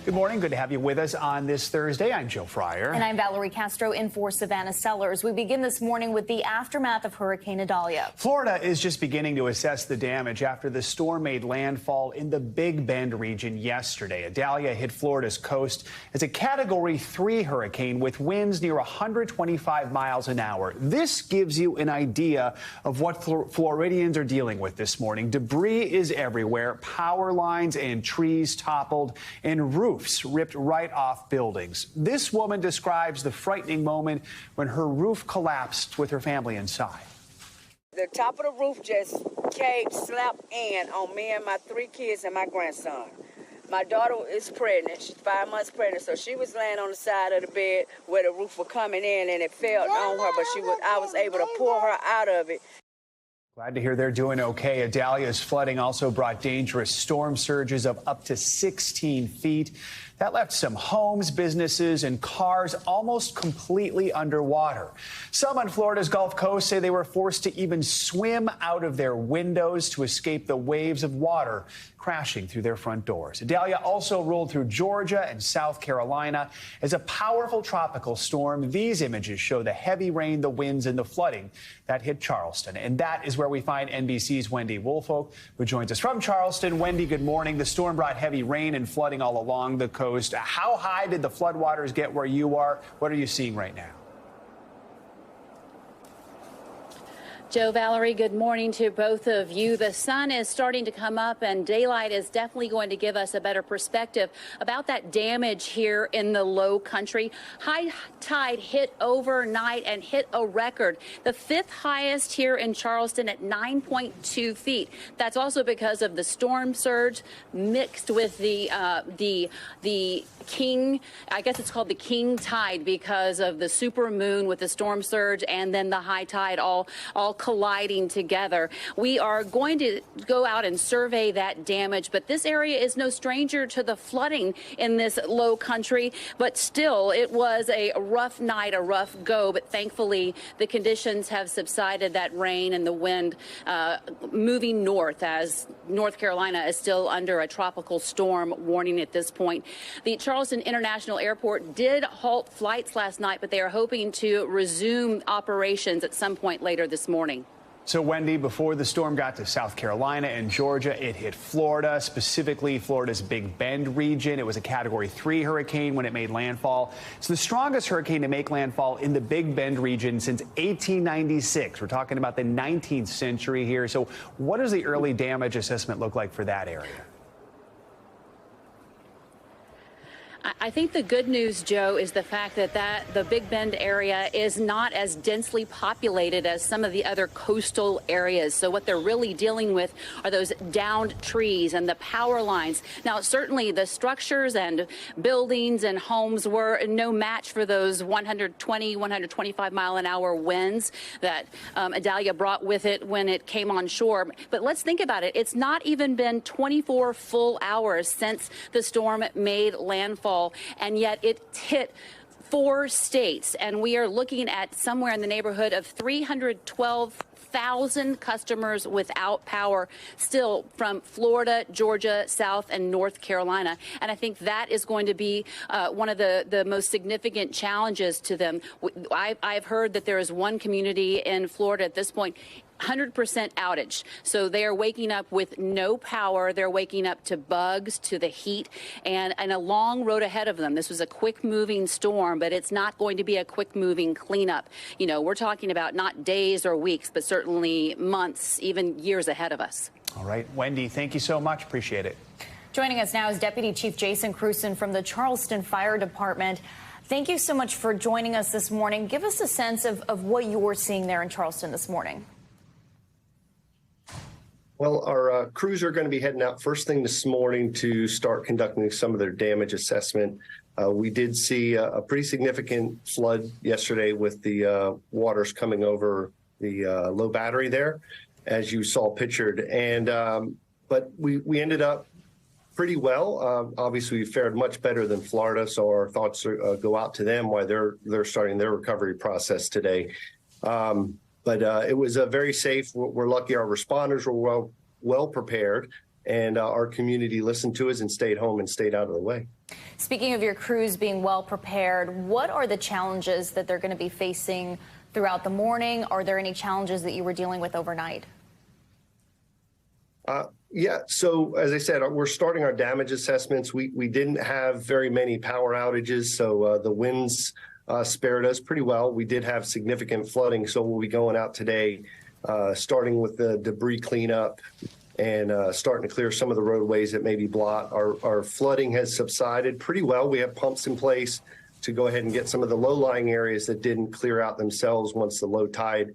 Good morning. Good to have you with us on this Thursday. I'm Joe Fryer. And I'm Valerie Castro in for Savannah Sellers. We begin this morning with the aftermath of Hurricane Idalia. Florida is just beginning to assess the damage after the storm made landfall in the Big Bend region yesterday. Idalia hit Florida's coast as a Category 3 hurricane with winds near 125 miles an hour. This gives you an idea of what Floridians are dealing with this morning. Debris is everywhere, power lines and trees toppled, and roofs ripped right off buildings. This woman describes the frightening moment when her roof collapsed with her family inside. The top of the roof just caved, slapped in on me and my 3 kids and my grandson. My daughter is pregnant. She's 5 months pregnant, so she was laying on the side of the bed where the roof was coming in, and it fell on her, but I was able to pull her out of it. Glad to hear they're doing okay. Idalia's flooding also brought dangerous storm surges of up to 16 feet. That left some homes, businesses, and cars almost completely underwater. Some on Florida's Gulf Coast say they were forced to even swim out of their windows to escape the waves of water crashing through their front doors. Idalia also rolled through Georgia and South Carolina as a powerful tropical storm. These images show the heavy rain, the winds, and the flooding that hit Charleston. And that is where we find NBC's Wendy Woolfolk, who joins us from Charleston. Wendy, good morning. The storm brought heavy rain and flooding all along the coast. How high did the floodwaters get where you are? What are you seeing right now? Joe, Valerie, good morning to both of you. The sun is starting to come up, and daylight is definitely going to give us a better perspective about that damage here in the low country. High tide hit overnight and hit a record, the 5th highest here in Charleston at 9.2 feet. That's also because of the storm surge mixed with the king, I guess it's called the king tide, because of the super moon with the storm surge and then the high tide all colliding together. We are going to go out and survey that damage, but this area is no stranger to the flooding in this low country. But still, it was a rough night, a rough go, but thankfully the conditions have subsided, that rain and the wind moving north, as North Carolina is still under a tropical storm warning at this point. The Charleston International Airport did halt flights last night, but they are hoping to resume operations at some point later this morning. So, Wendy, before the storm got to South Carolina and Georgia, it hit Florida, specifically Florida's Big Bend region. It was a Category 3 hurricane when it made landfall. It's the strongest hurricane to make landfall in the Big Bend region since 1896. We're talking about the 19th century here. So what does the early damage assessment look like for that area? I think the good news, Joe, is the fact that the Big Bend area is not as densely populated as some of the other coastal areas. So what they're really dealing with are those downed trees and the power lines. Now, certainly the structures and buildings and homes were no match for those 120, 125 mile an hour winds that Idalia brought with it when it came on shore. But let's think about it. It's not even been 24 full hours since the storm made landfall, and yet it hit 4 states, and we are looking at somewhere in the neighborhood of 312,000 customers without power still from Florida, Georgia, South, and North Carolina. And I think that is going to be one of the most significant challenges to them. I've heard that there is one community in Florida at this point 100% outage. So they are waking up with no power. They're waking up to bugs, to the heat, and a long road ahead of them. This was a quick moving storm, but it's not going to be a quick moving cleanup. You know, we're talking about not days or weeks, but certainly months, even years ahead of us. All right, Wendy, thank you so much. Appreciate it. Joining us now is Deputy Chief Jason Cruson from the Charleston Fire Department. Thank you so much for joining us this morning. Give us a sense of what you're seeing there in Charleston this morning. Well, our crews are going to be heading out first thing this morning to start conducting some of their damage assessment. We did see a pretty significant flood yesterday with the waters coming over the low battery there, as you saw pictured. And but we ended up pretty well. Obviously, we fared much better than Florida, so our thoughts go out to them while they're starting their recovery process today. But it was very safe. We're lucky our responders were well prepared, and our community listened to us and stayed home and stayed out of the way. Speaking of your crews being well prepared, what are the challenges that they're going to be facing throughout the morning? Are there any challenges that you were dealing with overnight? Yeah, so as I said, we're starting our damage assessments. We didn't have very many power outages, so the winds spared us pretty well. We did have significant flooding, so we'll be going out today, starting with the debris cleanup and starting to clear some of the roadways that may be blocked. Our flooding has subsided pretty well. We have pumps in place to go ahead and get some of the low-lying areas that didn't clear out themselves once the low tide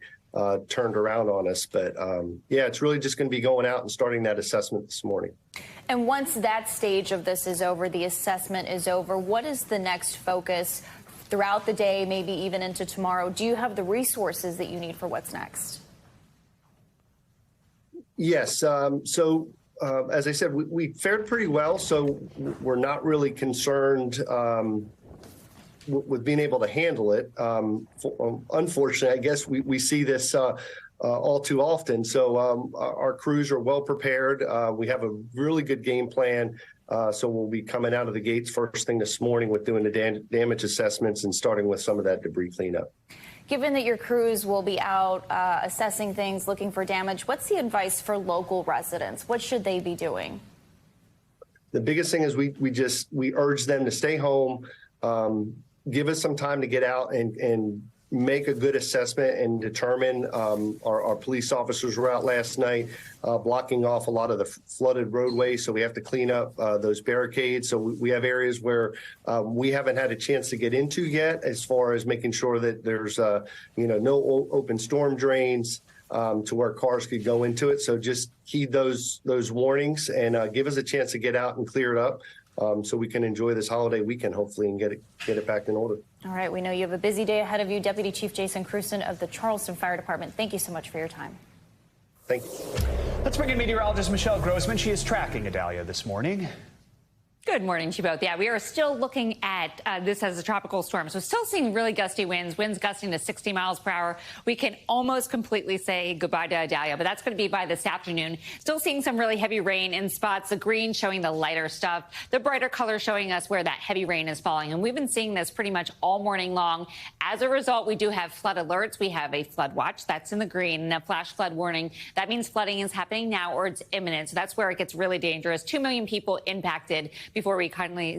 turned around on us. But yeah, it's really just going to be going out and starting that assessment this morning. And once that stage of this is over, the assessment is over, what is the next focus throughout the day, maybe even into tomorrow? Do you have the resources that you need for what's next? Yes. As I said, we fared pretty well, so we're not really concerned with being able to handle it. Unfortunately, I guess we see this all too often. So our crews are well prepared. We have a really good game plan. So we'll be coming out of the gates first thing this morning with doing the damage assessments and starting with some of that debris cleanup. Given that your crews will be out assessing things, looking for damage, what's the advice for local residents? What should they be doing? The biggest thing is we urge them to stay home, give us some time to get out and make a good assessment and determine. Our police officers were out last night blocking off a lot of the flooded roadways, so we have to clean up those barricades. So we have areas where we haven't had a chance to get into yet, as far as making sure that there's no open storm drains to where cars could go into it. So just heed those warnings and give us a chance to get out and clear it up. So we can enjoy this holiday weekend, hopefully, and get it back in order. All right. We know you have a busy day ahead of you. Deputy Chief Jason Cruson of the Charleston Fire Department, thank you so much for your time. Thank you. Let's bring in meteorologist Michelle Grossman. She is tracking Idalia this morning. Good morning to you both. Yeah, we are still looking at this as a tropical storm. So still seeing really gusty winds gusting to 60 miles per hour. We can almost completely say goodbye to Idalia, but that's going to be by this afternoon. Still seeing some really heavy rain in spots, the green showing the lighter stuff, the brighter color showing us where that heavy rain is falling. And we've been seeing this pretty much all morning long. As a result, we do have flood alerts. We have a flood watch that's in the green and a flash flood warning. That means flooding is happening now or it's imminent. So that's where it gets really dangerous. 2 million people impacted before we finally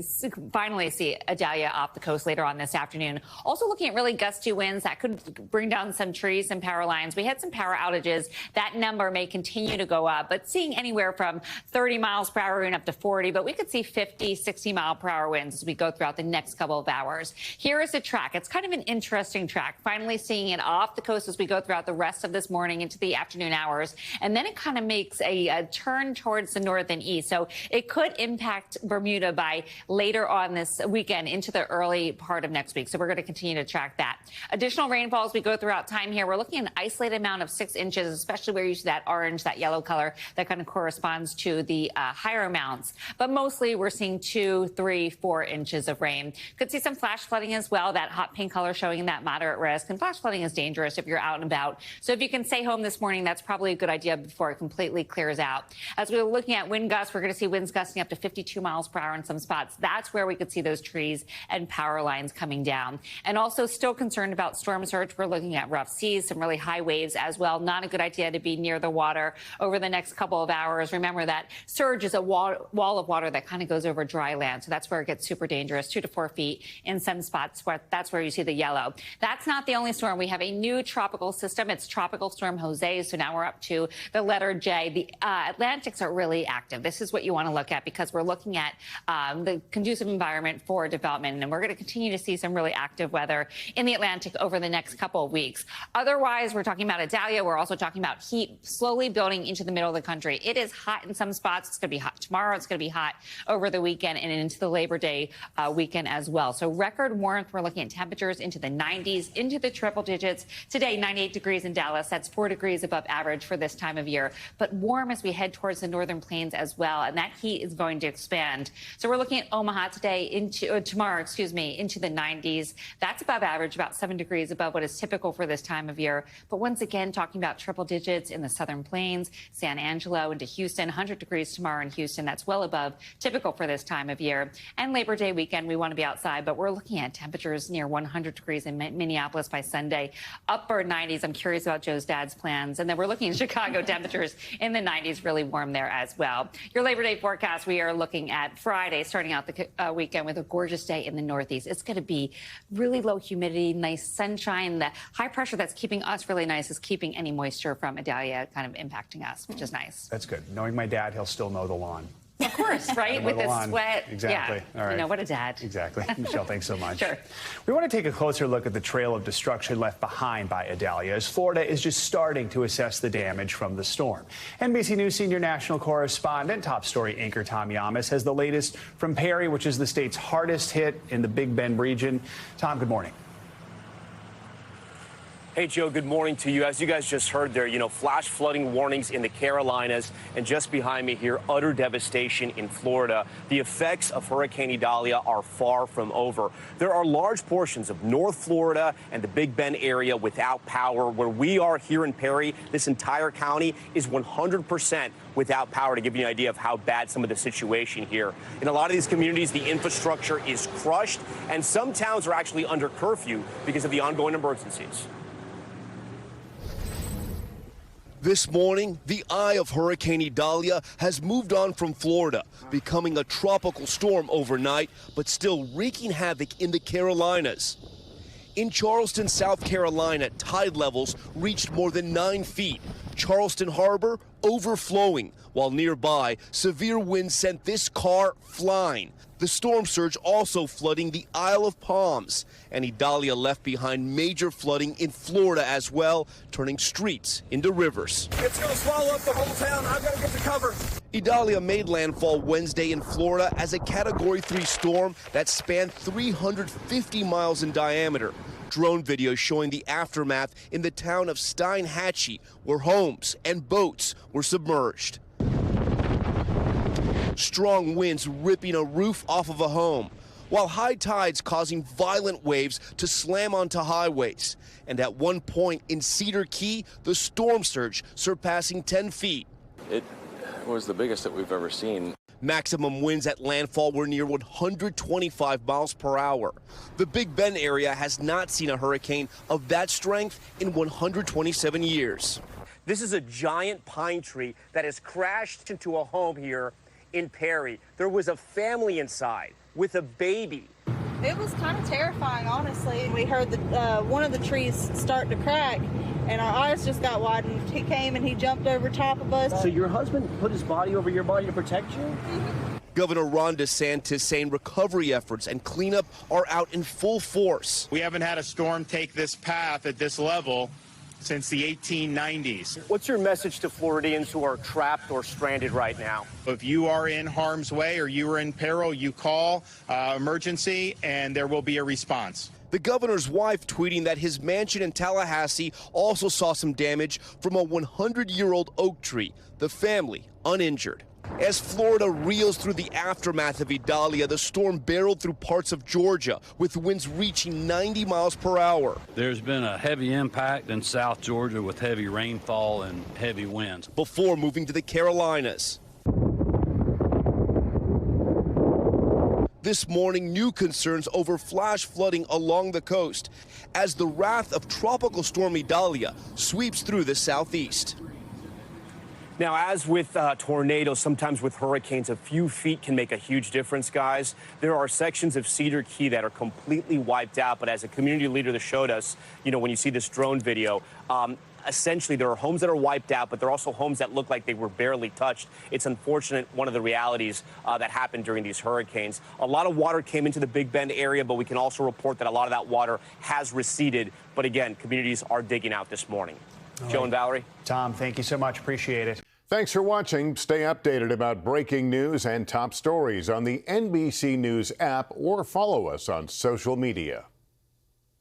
see Idalia off the coast later on this afternoon. Also looking at really gusty winds that could bring down some trees and power lines. We had some power outages. That number may continue to go up, but seeing anywhere from 30 miles per hour and up to 40, but we could see 50, 60 mile per hour winds as we go throughout the next couple of hours. Here is the track. It's kind of an interesting track. Finally seeing it off the coast as we go throughout the rest of this morning into the afternoon hours. And then it kind of makes a turn towards the north and east. So it could impact Bermuda by later on this weekend into the early part of next week. So we're going to continue to track that. Additional rainfall as we go throughout time here. We're looking at an isolated amount of 6 inches, especially where you see that orange, that yellow color that kind of corresponds to the higher amounts. But mostly we're seeing 2, 3, 4 inches of rain. Could see some flash flooding as well. That hot pink color showing that moderate risk. And flash flooding is dangerous if you're out and about. So if you can stay home this morning, that's probably a good idea before it completely clears out. As we're looking at wind gusts, we're going to see winds gusting up to 52 miles per hour in some spots. That's where we could see those trees and power lines coming down. And also still concerned about storm surge. We're looking at rough seas, some really high waves as well. Not a good idea to be near the water over the next couple of hours. Remember that surge is a wall of water that kind of goes over dry land. So that's where it gets super dangerous, 2 to 4 feet in some spots. That's where you see the yellow. That's not the only storm. We have a new tropical system. It's Tropical Storm Jose. So now we're up to the letter J. The Atlantics are really active. This is what you want to look at because we're looking at the conducive environment for development. And we're going to continue to see some really active weather in the Atlantic over the next couple of weeks. Otherwise, we're talking about Idalia. We're also talking about heat slowly building into the middle of the country. It is hot in some spots. It's going to be hot tomorrow. It's going to be hot over the weekend and into the Labor Day weekend as well. So record warmth. We're looking at temperatures into the 90s, into the triple digits. Today, 98 degrees in Dallas. That's 4 degrees above average for this time of year. But warm as we head towards the northern plains as well. And that heat is going to expand So we're looking at Omaha today tomorrow, into the 90s. That's above average, about 7 degrees above what is typical for this time of year. But once again, talking about triple digits in the Southern Plains, San Angelo into Houston, 100 degrees tomorrow in Houston. That's well above typical for this time of year. And Labor Day weekend, we want to be outside, but we're looking at temperatures near 100 degrees in Minneapolis by Sunday, upper 90s. I'm curious about Joe's dad's plans. And then we're looking at Chicago temperatures in the 90s, really warm there as well. Your Labor Day forecast, we are looking at Friday, starting out the weekend with a gorgeous day in the Northeast. It's going to be really low humidity, nice sunshine. The high pressure that's keeping us really nice is keeping any moisture from Idalia kind of impacting us, which is nice. That's good. Knowing my dad, he'll still mow the lawn. Of course, right? With the sweat. Exactly. Yeah. All right. You know, what a dad. Exactly. Michelle, thanks so much. Sure. We want to take a closer look at the trail of destruction left behind by Idalia as Florida is just starting to assess the damage from the storm. NBC News senior national correspondent, top story anchor Tom Yamas has the latest from Perry, which is the state's hardest hit in the Big Bend region. Tom, good morning. Hey, Joe, good morning to you. As you guys just heard there, flash flooding warnings in the Carolinas, and just behind me here, utter devastation in Florida. The effects of Hurricane Idalia are far from over. There are large portions of North Florida and the Big Bend area without power. Where we are here in Perry, this entire county is 100% without power, to give you an idea of how bad some of the situation here. In a lot of these communities, the infrastructure is crushed, and some towns are actually under curfew because of the ongoing emergencies. This morning, the eye of Hurricane Idalia has moved on from Florida, becoming a tropical storm overnight, but still wreaking havoc in the Carolinas. In Charleston, South Carolina, tide levels reached more than 9 feet. Charleston Harbor overflowing, while nearby, severe winds sent this car flying. The storm surge also flooding the Isle of Palms, and Idalia left behind major flooding in Florida as well, turning streets into rivers. It's going to swallow up the whole town. I've got to get to cover. Idalia made landfall Wednesday in Florida as a Category 3 storm that spanned 350 miles in diameter. Drone video showing the aftermath in the town of Steinhatchee, where homes and boats were submerged. Strong winds ripping a roof off of a home, while high tides causing violent waves to slam onto highways. And at one point in Cedar Key, the storm surge surpassing 10 feet. It was the biggest that we've ever seen. Maximum winds at landfall were near 125 miles per hour. The Big Bend area has not seen a hurricane of that strength in 127 years. This is a giant pine tree that has crashed into a home here in Perry. There was a family inside with a baby. It was kind of terrifying, honestly. We heard one of the trees start to crack, and our eyes just got widened. He came and he jumped over top of us. So your husband put his body over your body to protect you? Mm-hmm. Governor Ron DeSantis saying recovery efforts and cleanup are out in full force. We haven't had a storm take this path at this level since the 1890s. What's your message to Floridians who are trapped or stranded right now? If you are in harm's way or you are in peril, you call emergency and there will be a response. The governor's wife tweeting that his mansion in Tallahassee also saw some damage from a 100-year-old oak tree. The family uninjured. As Florida reels through the aftermath of Idalia, the storm barreled through parts of Georgia with winds reaching 90 miles per hour. There's been a heavy impact in South Georgia with heavy rainfall and heavy winds. Before moving to the Carolinas. This morning, new concerns over flash flooding along the coast as the wrath of Tropical Storm Idalia sweeps through the southeast. Now, as with tornadoes, sometimes with hurricanes, a few feet can make a huge difference, guys. There are sections of Cedar Key that are completely wiped out. But as a community leader that showed us, when you see this drone video, essentially there are homes that are wiped out, but there are also homes that look like they were barely touched. It's unfortunate, one of the realities that happened during these hurricanes. A lot of water came into the Big Bend area, but we can also report that a lot of that water has receded. But again, communities are digging out this morning. Joe and Valerie. Tom, thank you so much. Appreciate it. Thanks for watching. Stay updated about breaking news and top stories on the NBC News app or follow us on social media.